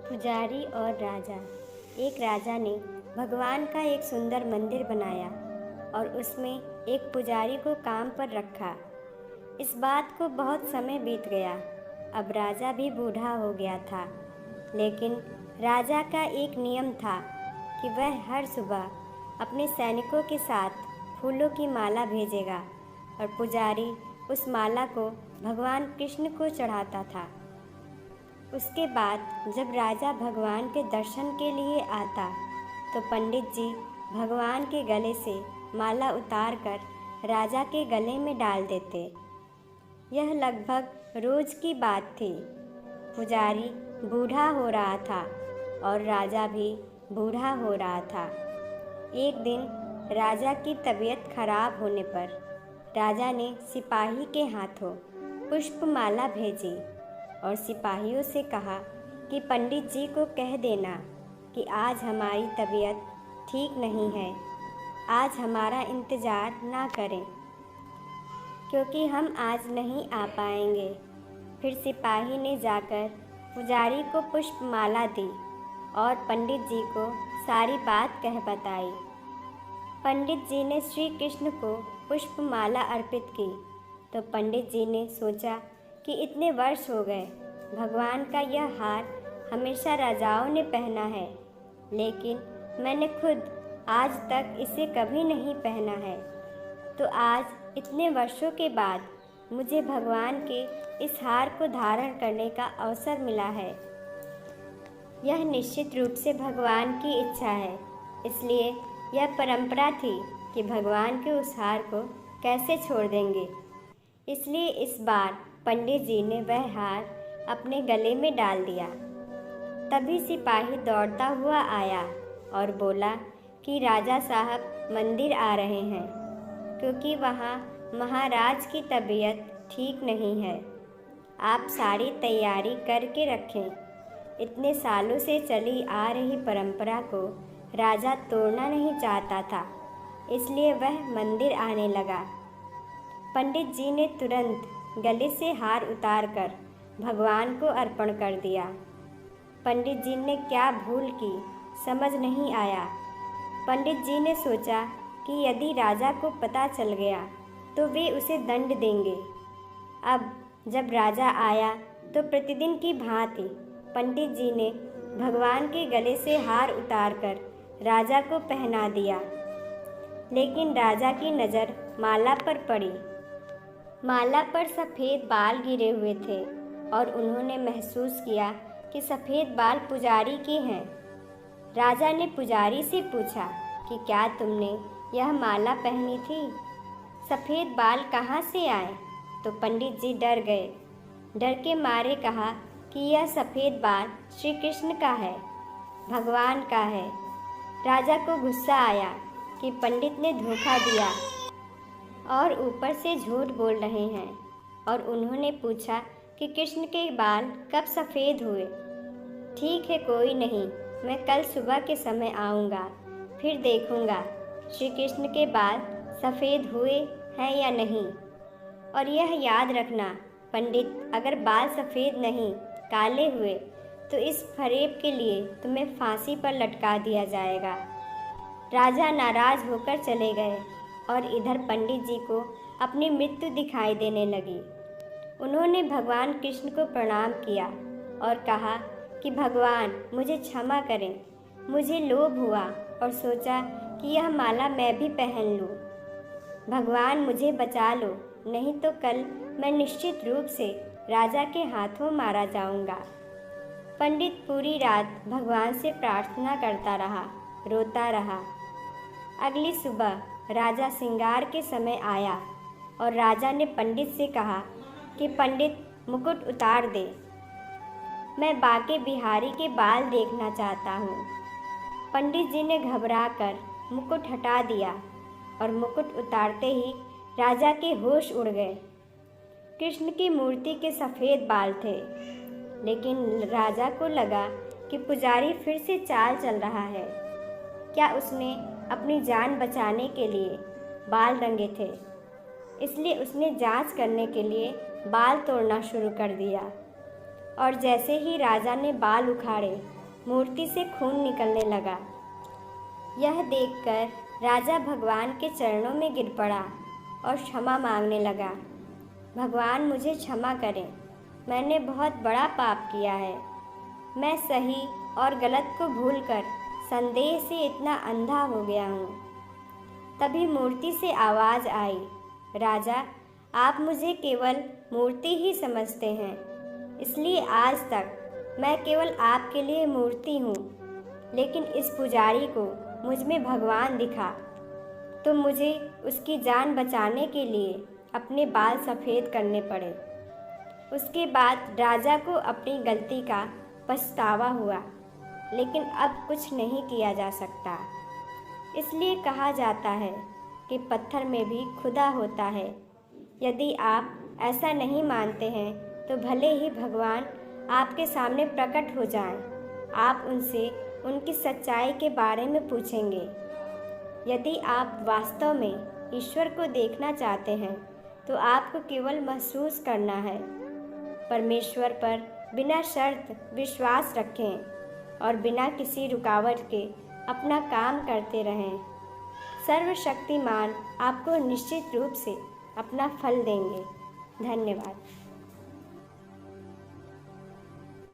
पुजारी और राजा। एक राजा ने भगवान का एक सुंदर मंदिर बनाया और उसमें एक पुजारी को काम पर रखा। इस बात को बहुत समय बीत गया। अब राजा भी बूढ़ा हो गया था, लेकिन राजा का एक नियम था कि वह हर सुबह अपने सैनिकों के साथ फूलों की माला भेजेगा और पुजारी उस माला को भगवान कृष्ण को चढ़ाता था। उसके बाद जब राजा भगवान के दर्शन के लिए आता तो पंडित जी भगवान के गले से माला उतार कर राजा के गले में डाल देते। यह लगभग रोज की बात थी। पुजारी बूढ़ा हो रहा था और राजा भी बूढ़ा हो रहा था। एक दिन राजा की तबीयत खराब होने पर राजा ने सिपाही के हाथों पुष्पमाला भेजी और सिपाहियों से कहा कि पंडित जी को कह देना कि आज हमारी तबीयत ठीक नहीं है, आज हमारा इंतज़ार ना करें क्योंकि हम आज नहीं आ पाएंगे। फिर सिपाही ने जाकर पुजारी को पुष्पमाला दी और पंडित जी को सारी बात कह बताई। पंडित जी ने श्री कृष्ण को पुष्पमाला अर्पित की तो पंडित जी ने सोचा कि इतने वर्ष हो गए, भगवान का यह हार हमेशा राजाओं ने पहना है, लेकिन मैंने खुद आज तक इसे कभी नहीं पहना है। तो आज इतने वर्षों के बाद मुझे भगवान के इस हार को धारण करने का अवसर मिला है। यह निश्चित रूप से भगवान की इच्छा है, इसलिए यह परंपरा थी कि भगवान के उस हार को कैसे छोड़ देंगे। इसलिए इस बार पंडित जी ने वह हार अपने गले में डाल दिया। तभी सिपाही दौड़ता हुआ आया और बोला कि राजा साहब मंदिर आ रहे हैं क्योंकि वहाँ महाराज की तबीयत ठीक नहीं है। आप सारी तैयारी करके रखें। इतने सालों से चली आ रही परंपरा को राजा तोड़ना नहीं चाहता था, इसलिए वह मंदिर आने लगा। पंडित जी ने तुरंत गले से हार उतारकर भगवान को अर्पण कर दिया। पंडित जी ने क्या भूल की समझ नहीं आया। पंडित जी ने सोचा कि यदि राजा को पता चल गया तो वे उसे दंड देंगे। अब जब राजा आया तो प्रतिदिन की भांति पंडित जी ने भगवान के गले से हार उतारकर राजा को पहना दिया, लेकिन राजा की नज़र माला पर पड़ी। माला पर सफ़ेद बाल गिरे हुए थे और उन्होंने महसूस किया कि सफ़ेद बाल पुजारी के हैं। राजा ने पुजारी से पूछा कि क्या तुमने यह माला पहनी थी? सफ़ेद बाल कहाँ से आए? तो पंडित जी डर गए। डर के मारे कहा कि यह सफ़ेद बाल श्री कृष्ण का है, भगवान का है। राजा को गुस्सा आया कि पंडित ने धोखा दिया और ऊपर से झूठ बोल रहे हैं, और उन्होंने पूछा कि कृष्ण के बाल कब सफ़ेद हुए। ठीक है, कोई नहीं, मैं कल सुबह के समय आऊँगा, फिर देखूँगा श्री कृष्ण के बाल सफ़ेद हुए हैं या नहीं। और यह याद रखना पंडित, अगर बाल सफ़ेद नहीं काले हुए तो इस फरेब के लिए तुम्हें फांसी पर लटका दिया जाएगा। राजा नाराज़ होकर चले गए और इधर पंडित जी को अपनी मृत्यु दिखाई देने लगी। उन्होंने भगवान कृष्ण को प्रणाम किया और कहा कि भगवान मुझे क्षमा करें, मुझे लोभ हुआ और सोचा कि यह माला मैं भी पहन लूँ। भगवान मुझे बचा लो, नहीं तो कल मैं निश्चित रूप से राजा के हाथों मारा जाऊँगा। पंडित पूरी रात भगवान से प्रार्थना करता रहा, रोता रहा। अगली सुबह राजा श्रृंगार के समय आया और राजा ने पंडित से कहा कि पंडित मुकुट उतार दे, मैं बाके बिहारी के बाल देखना चाहता हूँ। पंडित जी ने घबराकर मुकुट हटा दिया और मुकुट उतारते ही राजा के होश उड़ गए। कृष्ण की मूर्ति के सफ़ेद बाल थे, लेकिन राजा को लगा कि पुजारी फिर से चाल चल रहा है। क्या उसने अपनी जान बचाने के लिए बाल रंगे थे? इसलिए उसने जांच करने के लिए बाल तोड़ना शुरू कर दिया। और जैसे ही राजा ने बाल उखाड़े मूर्ति से खून निकलने लगा। यह देखकर राजा भगवान के चरणों में गिर पड़ा और क्षमा मांगने लगा। भगवान मुझे क्षमा करें, मैंने बहुत बड़ा पाप किया है। मैं सही और गलत को भूलकर संदेह से इतना अंधा हो गया हूँ। तभी मूर्ति से आवाज़ आई, राजा, आप मुझे केवल मूर्ति ही समझते हैं, इसलिए आज तक मैं केवल आपके लिए मूर्ति हूँ। लेकिन इस पुजारी को मुझ में भगवान दिखा तो मुझे उसकी जान बचाने के लिए अपने बाल सफ़ेद करने पड़े। उसके बाद राजा को अपनी गलती का पछतावा हुआ, लेकिन अब कुछ नहीं किया जा सकता। इसलिए कहा जाता है कि पत्थर में भी खुदा होता है। यदि आप ऐसा नहीं मानते हैं तो भले ही भगवान आपके सामने प्रकट हो जाएं, आप उनसे उनकी सच्चाई के बारे में पूछेंगे। यदि आप वास्तव में ईश्वर को देखना चाहते हैं तो आपको केवल महसूस करना है। परमेश्वर पर बिना शर्त विश्वास रखें और बिना किसी रुकावट के अपना काम करते रहें। सर्वशक्तिमान आपको निश्चित रूप से अपना फल देंगे। धन्यवाद।